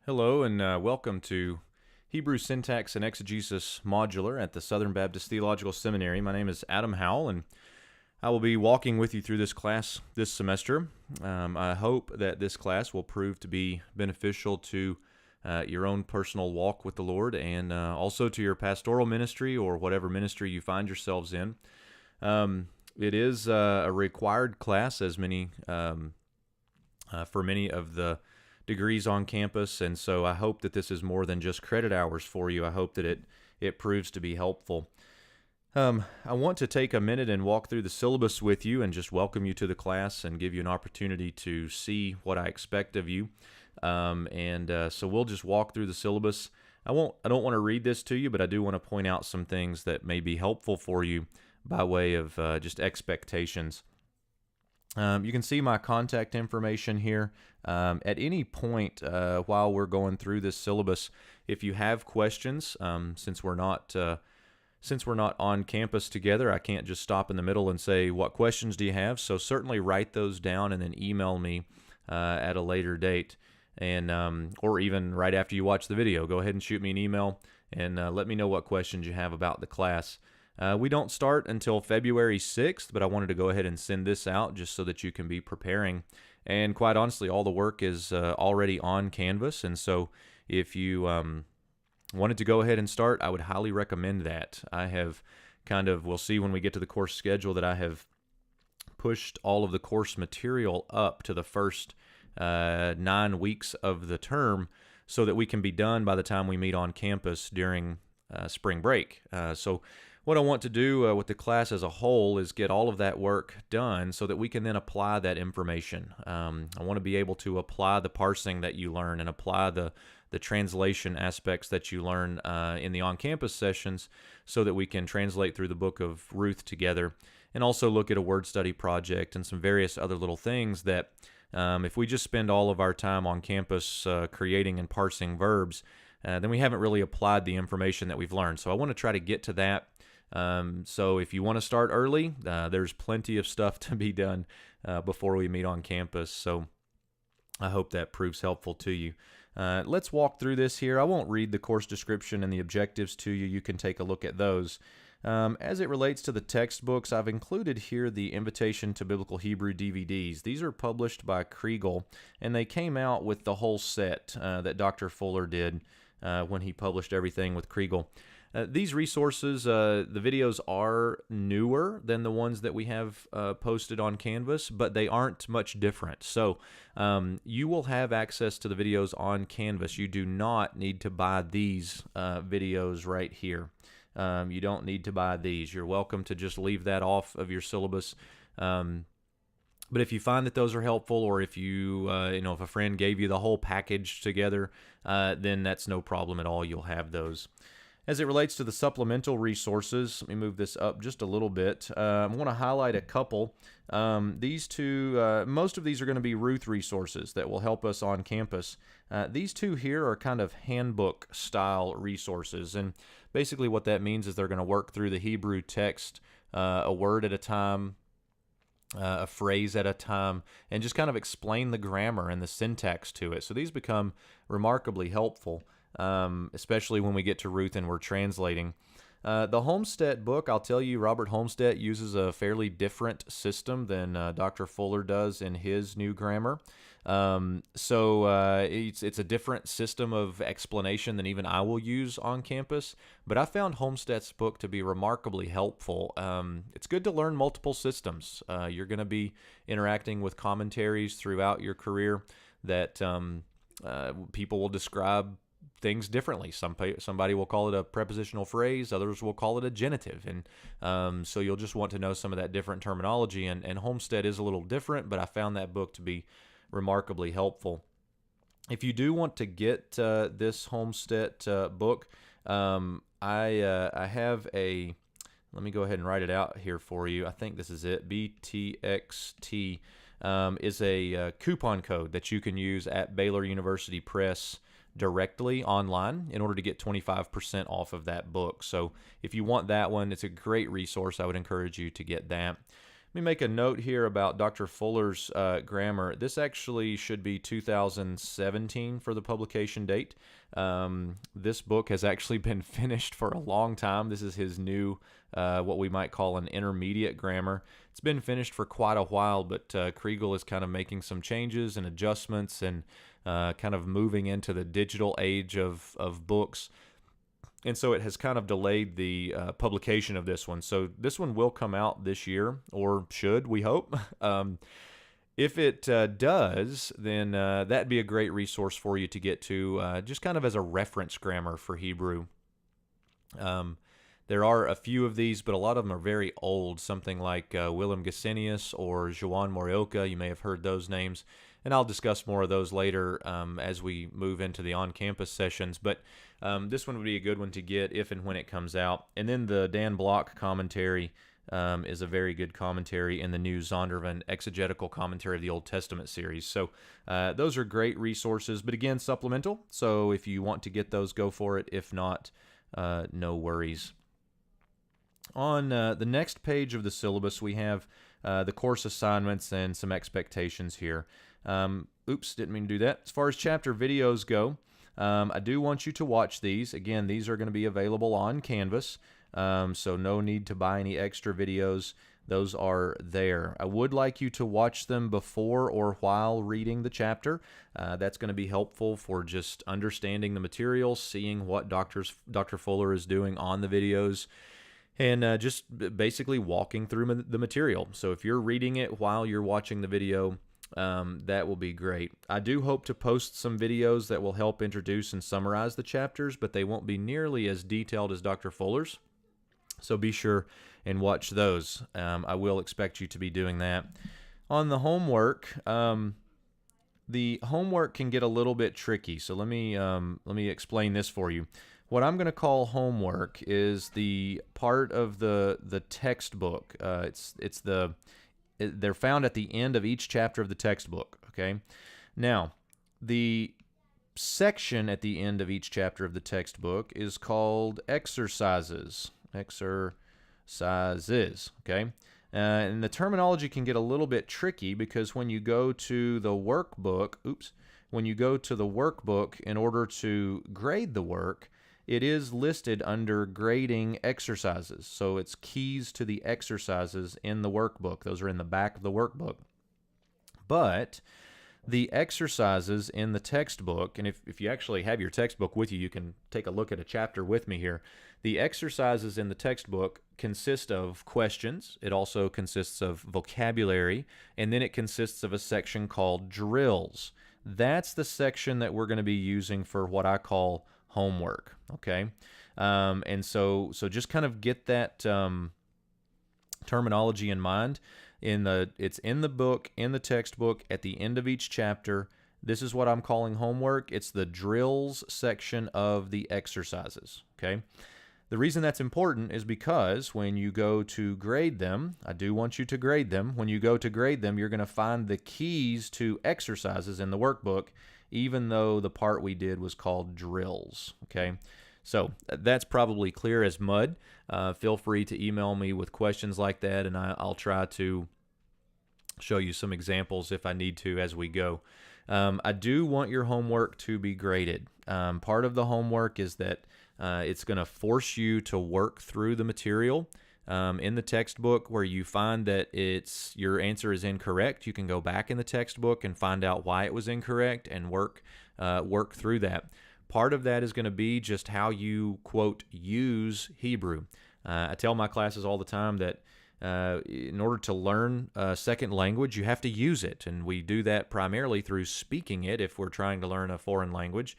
Hello and welcome to Hebrew Syntax and Exegesis Modular at the Southern Baptist Theological Seminary. My name is Adam Howell, and I will be walking with you through this class this semester. I hope that this class will prove to be beneficial to your own personal walk with the Lord and also to your pastoral ministry or whatever ministry you find yourselves in. It is a required class, as many for many of the degrees on campus, and so I hope that this is more than just credit hours for you. I hope that it proves to be helpful. I want to take a minute and walk through the syllabus with you and just welcome you to the class and give you an opportunity to see what I expect of you. So we'll just walk through the syllabus. I don't want to read this to you, but I do want to point out some things that may be helpful for you by way of just expectations. You can see my contact information here. At any point while we're going through this syllabus, if you have questions, since we're not on campus together, I can't just stop in the middle and say, what questions do you have? So certainly write those down and then email me at a later date, and or even right after you watch the video. Go ahead and shoot me an email and let me know what questions you have about the class. We don't start until February 6th, but I wanted to go ahead and send this out just so that you can be preparing. And quite honestly, all the work is already on Canvas, and so if you wanted to go ahead and start, I would highly recommend that. I have we'll see when we get to the course schedule that I have pushed all of the course material up to the first 9 weeks of the term so that we can be done by the time we meet on campus during spring break. So what I want to do with the class as a whole is get all of that work done so that we can then apply that information. I want to be able to apply the parsing that you learn and apply the translation aspects that you learn in the on-campus sessions so that we can translate through the book of Ruth together and also look at a word study project and some various other little things that if we just spend all of our time on campus creating and parsing verbs, then we haven't really applied the information that we've learned. So I want to try to get to that. So if you want to start early, there's plenty of stuff to be done before we meet on campus. So I hope that proves helpful to you. Let's walk through this here. I won't read the course description and the objectives to you. You can take a look at those. As it relates to the textbooks, I've included here the Invitation to Biblical Hebrew DVDs. These are published by Kriegel, and they came out with the whole set that Dr. Fuller did when he published everything with Kriegel. These resources, the videos are newer than the ones that we have posted on Canvas, but they aren't much different. So you will have access to the videos on Canvas. You do not need to buy these videos right here. You don't need to buy these. You're welcome to just leave that off of your syllabus. But if you find that those are helpful, or if if a friend gave you the whole package together, then that's no problem at all. You'll have those. As it relates to the supplemental resources, let me move this up just a little bit. I want to highlight a couple. These two, most of these are going to be Ruth resources that will help us on campus. These two here are kind of handbook style resources, and basically what that means is they're going to work through the Hebrew text a word at a time, a phrase at a time, and just kind of explain the grammar and the syntax to it. So these become remarkably helpful. Especially when we get to Ruth and we're translating. The Homestead book, I'll tell you, Robert Homestead uses a fairly different system than Dr. Fuller does in his new grammar. It's a different system of explanation than even I will use on campus, but I found Homestead's book to be remarkably helpful. It's good to learn multiple systems. You're going to be interacting with commentaries throughout your career that people will describe things differently. Somebody will call it a prepositional phrase, others will call it a genitive, and so you'll just want to know some of that different terminology, and Homestead is a little different, but I found that book to be remarkably helpful. If you do want to get this Homestead book, I have a, let me go ahead and write it out here for you. I think this is it. BTXT is a coupon code that you can use at Baylor University Press directly online in order to get 25% off of that book. So if you want that one, it's a great resource. I would encourage you to get that. me make a note here about Dr. Fuller's grammar. This actually should be 2017 for the publication date. This book has actually been finished for a long time. This is his new, what we might call an intermediate grammar. It's been finished for quite a while, but Kriegel is kind of making some changes and adjustments and kind of moving into the digital age of books. And so it has kind of delayed the publication of this one. So this one will come out this year, or should, we hope. If it does, then that'd be a great resource for you to get to, just kind of as a reference grammar for Hebrew. There are a few of these, but a lot of them are very old, something like Willem Gesenius or Joan Morioka. You may have heard those names, and I'll discuss more of those later as we move into the on-campus sessions. But this one would be a good one to get if and when it comes out. And then the Dan Block commentary is a very good commentary in the new Zondervan exegetical commentary of the Old Testament series. So those are great resources, but again, supplemental. So if you want to get those, go for it. If not, no worries. On the next page of the syllabus, we have the course assignments and some expectations here. Oops, didn't mean to do that. As far as chapter videos go, I do want you to watch these. Again, these are going to be available on Canvas, so no need to buy any extra videos. Those are there. I would like you to watch them before or while reading the chapter. That's going to be helpful for just understanding the material, seeing what Dr. Fuller is doing on the videos, and just basically walking through the material. So if you're reading it while you're watching the video, that will be great. I do hope to post some videos that will help introduce and summarize the chapters, but they won't be nearly as detailed as Dr. Fuller's. So be sure and watch those. I will expect you to be doing that. On the homework, the homework can get a little bit tricky. So let me explain this for you. What I'm going to call homework is the part of the textbook. They're found at the end of each chapter of the textbook. Okay, now the section at the end of each chapter of the textbook is called exercises. Exercises. Okay, and the terminology can get a little bit tricky because when you go to the workbook, in order to grade the work, it is listed under grading exercises. So it's keys to the exercises in the workbook. Those are in the back of the workbook. But the exercises in the textbook, and if you actually have your textbook with you, you can take a look at a chapter with me here. The exercises in the textbook consist of questions. It also consists of vocabulary, and then it consists of a section called drills. That's the section that we're going to be using for what I call homework. Okay, and so just kind of get that terminology in mind. It's in the book, in the textbook, at the end of each chapter. This is what I'm calling homework. It's the drills section of the exercises. Okay, the reason that's important is because when you go to grade them, I do want you to grade them. When you go to grade them, you're going to find the keys to exercises in the workbook, even though the part we did was called drills. Okay, so that's probably clear as mud. Feel free to email me with questions like that, and I'll try to show you some examples if I need to as we go. I do want your homework to be graded. Part of the homework is that it's going to force you to work through the material. In the textbook where you find that your answer is incorrect, you can go back in the textbook and find out why it was incorrect and work through that. Part of that is going to be just how you, quote, use Hebrew. I tell my classes all the time that in order to learn a second language, you have to use it, and we do that primarily through speaking it if we're trying to learn a foreign language.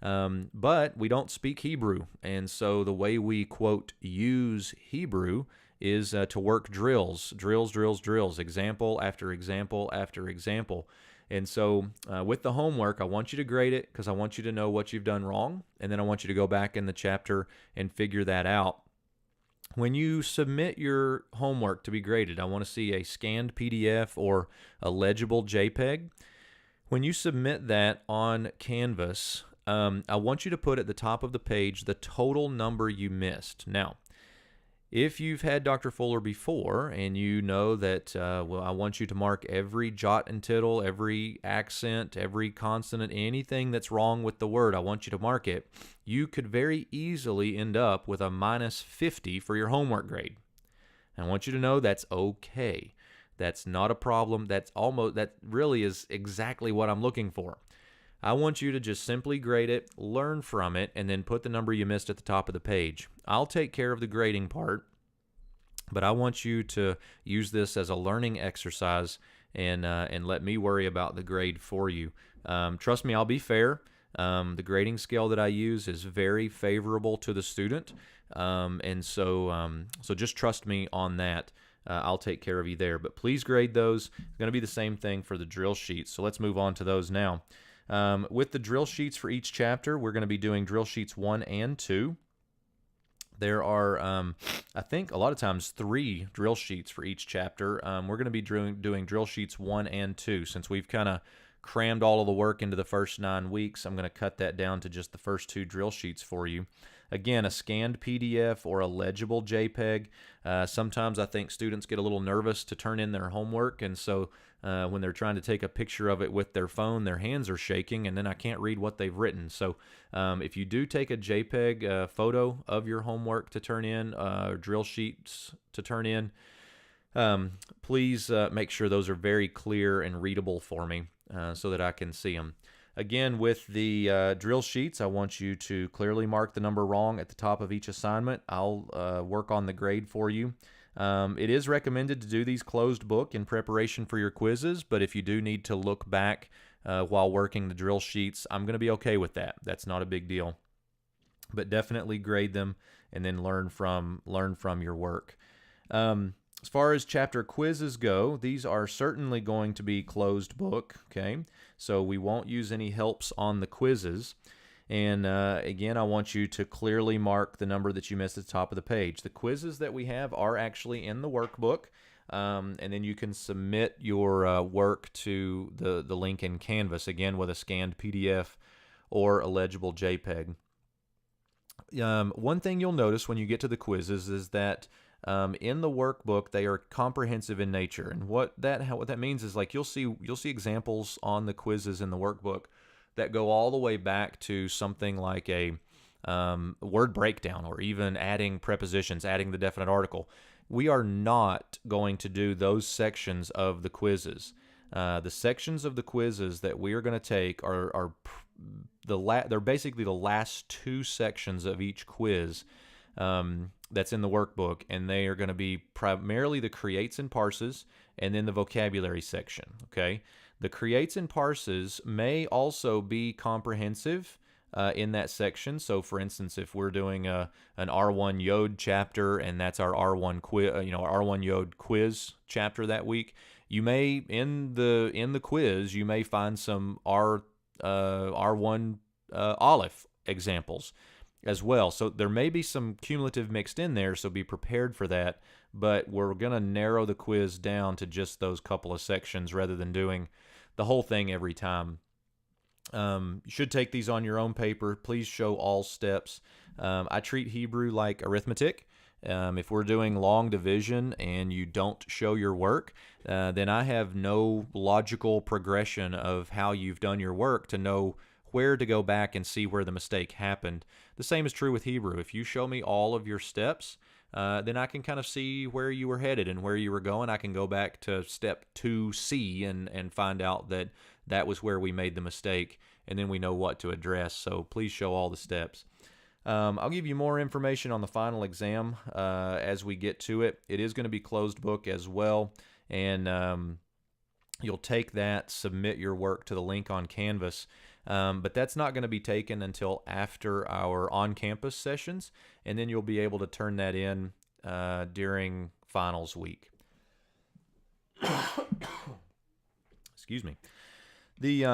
But we don't speak Hebrew, and so the way we, quote, use Hebrew is to work drills, example after example after example. And so with the homework, I want you to grade it because I want you to know what you've done wrong, and then I want you to go back in the chapter and figure that out. When you submit your homework to be graded, I want to see a scanned PDF or a legible JPEG. When you submit that on Canvas, I want you to put at the top of the page the total number you missed. Now, If you've had Dr. Fuller before and you know that, well, I want you to mark every jot and tittle, every accent, every consonant, anything that's wrong with the word, I want you to mark it, you could very easily end up with a -50 for your homework grade. And I want you to know that's okay. That's not a problem. That really is exactly what I'm looking for. I want you to just simply grade it, learn from it, and then put the number you missed at the top of the page. I'll take care of the grading part, but I want you to use this as a learning exercise and let me worry about the grade for you. Trust me, I'll be fair. The grading scale that I use is very favorable to the student, and so just trust me on that. I'll take care of you there. But please grade those. It's going to be the same thing for the drill sheets. So let's move on to those now. With the drill sheets for each chapter, we're going to be doing drill sheets 1 and 2. There are, I think, a lot of times 3 drill sheets for each chapter. We're going to be doing drill sheets 1 and 2. Since we've kind of crammed all of the work into the first 9 weeks, I'm going to cut that down to just the first 2 drill sheets for you. Again, a scanned PDF or a legible JPEG. Sometimes I think students get a little nervous to turn in their homework, and so when they're trying to take a picture of it with their phone, their hands are shaking, and then I can't read what they've written. So if you do take a JPEG photo of your homework to turn in, or drill sheets to turn in, please make sure those are very clear and readable for me so that I can see them. Again, with the drill sheets, I want you to clearly mark the number wrong at the top of each assignment. I'll work on the grade for you. It is recommended to do these closed book in preparation for your quizzes, but if you do need to look back while working the drill sheets, I'm going to be okay with that. That's not a big deal. But definitely grade them and then learn from your work. As far as chapter quizzes go, these are certainly going to be closed book, okay? So we won't use any helps on the quizzes. And again, I want you to clearly mark the number that you missed at the top of the page. The quizzes that we have are actually in the workbook, and then you can submit your work to the link in Canvas, again with a scanned PDF or a legible JPEG. One thing you'll notice when you get to the quizzes is that in the workbook they are comprehensive in nature, and what that means is, like, you'll see examples on the quizzes in the workbook that go all the way back to something like a word breakdown, or even adding prepositions, adding the definite article. We are not going to do those sections of the quizzes. The sections of the quizzes that we are going to take they're basically the last 2 sections of each quiz that's in the workbook, and they are going to be primarily the creates and parses, and then the vocabulary section. Okay, the creates and parses may also be comprehensive in that section. So, for instance, if we're doing an R1 Yod chapter, and that's our R1 quiz, R1 Yod quiz chapter that week, you may in the quiz you may find some R1 Aleph examples as well. So there may be some cumulative mixed in there, so be prepared for that. But we're going to narrow the quiz down to just those couple of sections rather than doing the whole thing every time. You should take these on your own paper. Please show all steps. I treat Hebrew like arithmetic. If we're doing long division and you don't show your work, then I have no logical progression of how you've done your work to know where to go back and see where the mistake happened. The same is true with Hebrew. If you show me all of your steps, then I can kind of see where you were headed and where you were going. I can go back to step 2C and find out that that was where we made the mistake, and then we know what to address. So please show all the steps. I'll give you more information on the final exam as we get to it. It is going to be closed book as well, and you'll take that, submit your work to the link on Canvas. But that's not going to be taken until after our on-campus sessions, and then you'll be able to turn that in during finals week. Excuse me. The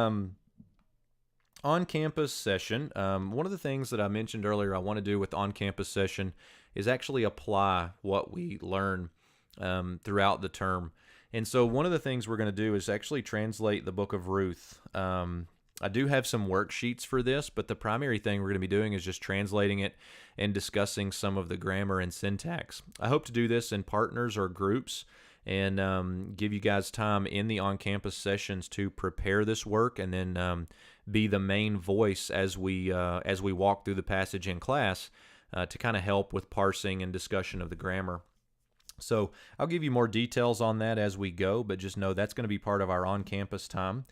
on-campus session, one of the things that I mentioned earlier I want to do with on-campus session is actually apply what we learn throughout the term. And so one of the things we're going to do is actually translate the book of Ruth I do have some worksheets for this, but the primary thing we're going to be doing is just translating it and discussing some of the grammar and syntax. I hope to do this in partners or groups and give you guys time in the on-campus sessions to prepare this work and then be the main voice as we walk through the passage in class to kind of help with parsing and discussion of the grammar. So I'll give you more details on that as we go, but just know that's going to be part of our on-campus time.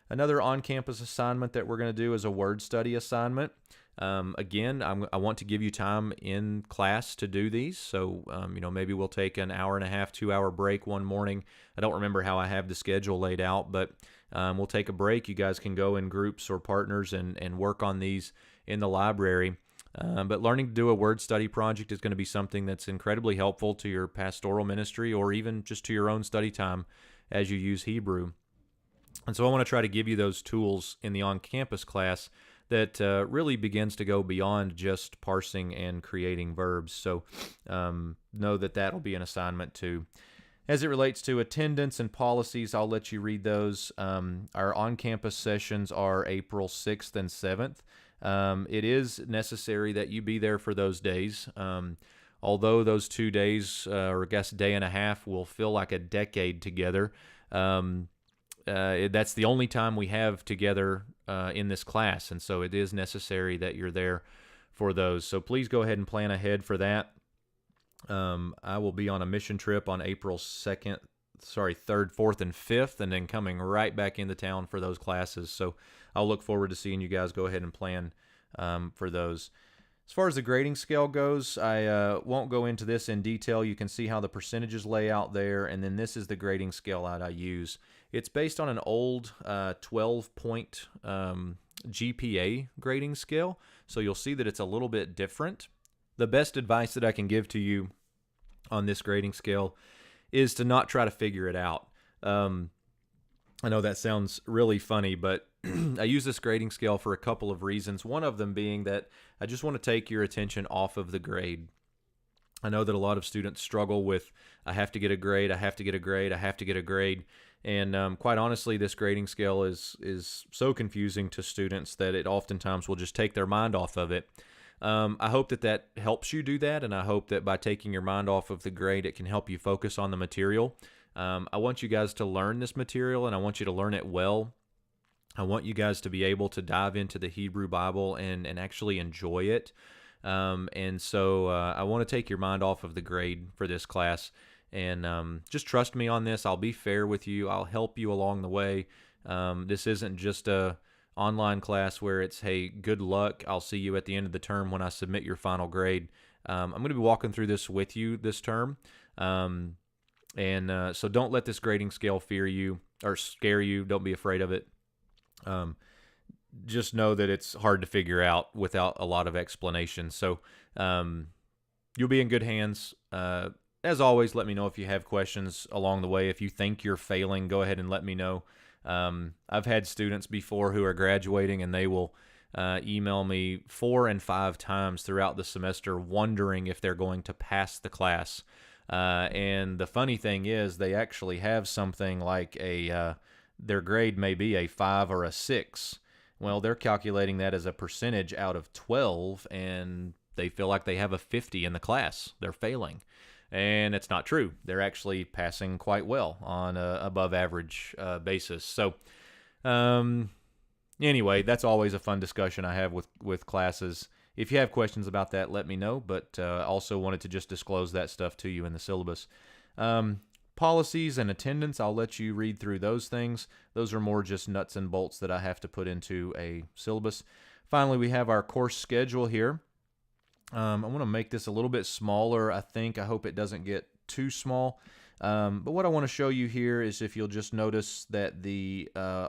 Another on-campus assignment that we're going to do is a word study assignment. Again, I want to give you time in class to do these. So, maybe we'll take an hour and a half, 2-hour break one morning. I don't remember how I have the schedule laid out, but we'll take a break. You guys can go in groups or partners and work on these in the library. But learning to do a word study project is going to be something that's incredibly helpful to your pastoral ministry or even just to your own study time as you use Hebrew. And so I want to try to give you those tools in the on-campus class that really begins to go beyond just parsing and creating verbs. So know that that'll be an assignment too. As it relates to attendance and policies, I'll let you read those. Our on-campus sessions are April 6th and 7th. It is necessary that you be there for those days. Although those 2 days, or I guess day and a half, will feel like a decade together, that's the only time we have together in this class, and so it is necessary that you're there for those. So please go ahead and plan ahead for that. I will be on a mission trip on April 3rd, 4th, and 5th, and then coming right back into town for those classes. So I'll look forward to seeing you guys. Go ahead and plan for those. As far as the grading scale goes, I won't go into this in detail. You can see how the percentages lay out there, and then this is the grading scale that I use. It's based on an old 12-point GPA grading scale, so you'll see that it's a little bit different. The best advice that I can give to you on this grading scale is to not try to figure it out. I know that sounds really funny, but I use this grading scale for a couple of reasons. One of them being that I just want to take your attention off of the grade. I know that a lot of students struggle with, I have to get a grade, I have to get a grade, I have to get a grade. And quite honestly, this grading scale is so confusing to students that it oftentimes will just take their mind off of it. I hope that helps you do that, and I hope that by taking your mind off of the grade, it can help you focus on the material. I want you guys to learn this material, and I want you to learn it well. I want you guys to be able to dive into the Hebrew Bible and actually enjoy it. And so I want to take your mind off of the grade for this class. And just trust me on this. I'll be fair with you. I'll help you along the way. This isn't just a online class where it's, hey, good luck. I'll see you at the end of the term when I submit your final grade. I'm going to be walking through this with you this term. So don't let this grading scale fear you or scare you. Don't be afraid of it. Just know that it's hard to figure out without a lot of explanation. So you'll be in good hands. As always, let me know if you have questions along the way. If you think you're failing, go ahead and let me know. I've had students before who are graduating, and they will email me 4 and 5 times throughout the semester wondering if they're going to pass the class. And the funny thing is they actually have something like their grade may be a 5 or a 6. Well, they're calculating that as a percentage out of 12, and they feel like they have a 50 in the class. They're failing. And it's not true. They're actually passing quite well on an above average basis. So anyway, that's always a fun discussion I have with classes. If you have questions about that, let me know, but also wanted to just disclose that stuff to you in the syllabus. Policies and attendance, I'll let you read through those things. Those are more just nuts and bolts that I have to put into a syllabus. Finally, we have our course schedule here. I want to make this a little bit smaller, I hope it doesn't get too small. But what I want to show you here is if you'll just notice that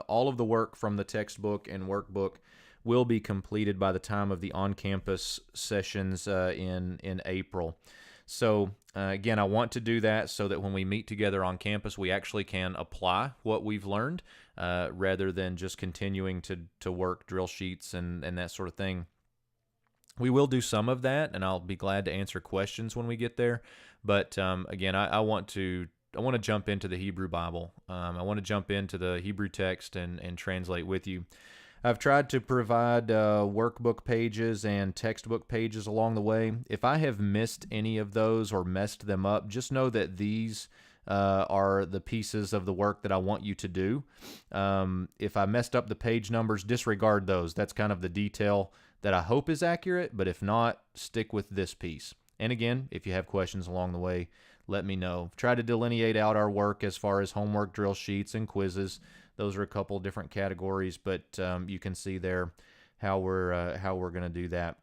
all of the work from the textbook and workbook will be completed by the time of the on-campus sessions in April. So again, I want to do that so that when we meet together on campus, we actually can apply what we've learned rather than just continuing to work drill sheets and that sort of thing. We will do some of that, and I'll be glad to answer questions when we get there. But again, I want to jump into the Hebrew Bible. I want to jump into the Hebrew text and translate with you. I've tried to provide workbook pages and textbook pages along the way. If I have missed any of those or messed them up, just know that these are the pieces of the work that I want you to do. If I messed up the page numbers, disregard those. That's kind of the detail that I hope is accurate, but if not, stick with this piece. And again, if you have questions along the way, let me know. Try to delineate out our work as far as homework drill sheets and quizzes. Those are a couple different categories, but you can see there how we're going to do that.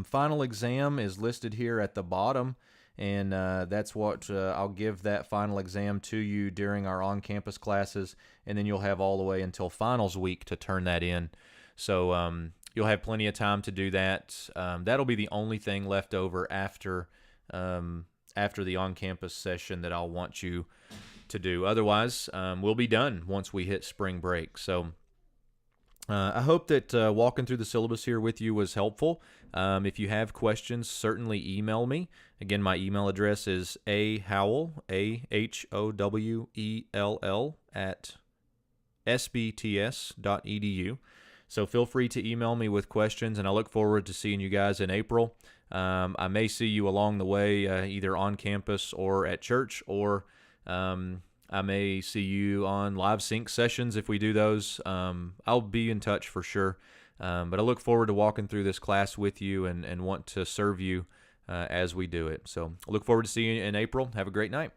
Final exam is listed here at the bottom, and that's what I'll give that final exam to you during our on-campus classes, and then you'll have all the way until finals week to turn that in. So you'll have plenty of time to do that. That'll be the only thing left over after the on-campus session that I'll want you to do. Otherwise, we'll be done once we hit spring break. So I hope that walking through the syllabus here with you was helpful. If you have questions, certainly email me. Again, my email address is ahowell, AHOWELL, at sbts.edu. So feel free to email me with questions, and I look forward to seeing you guys in April. I may see you along the way, either on campus or at church, or I may see you on live sync sessions if we do those. I'll be in touch for sure. But I look forward to walking through this class with you and want to serve you as we do it. So I look forward to seeing you in April. Have a great night.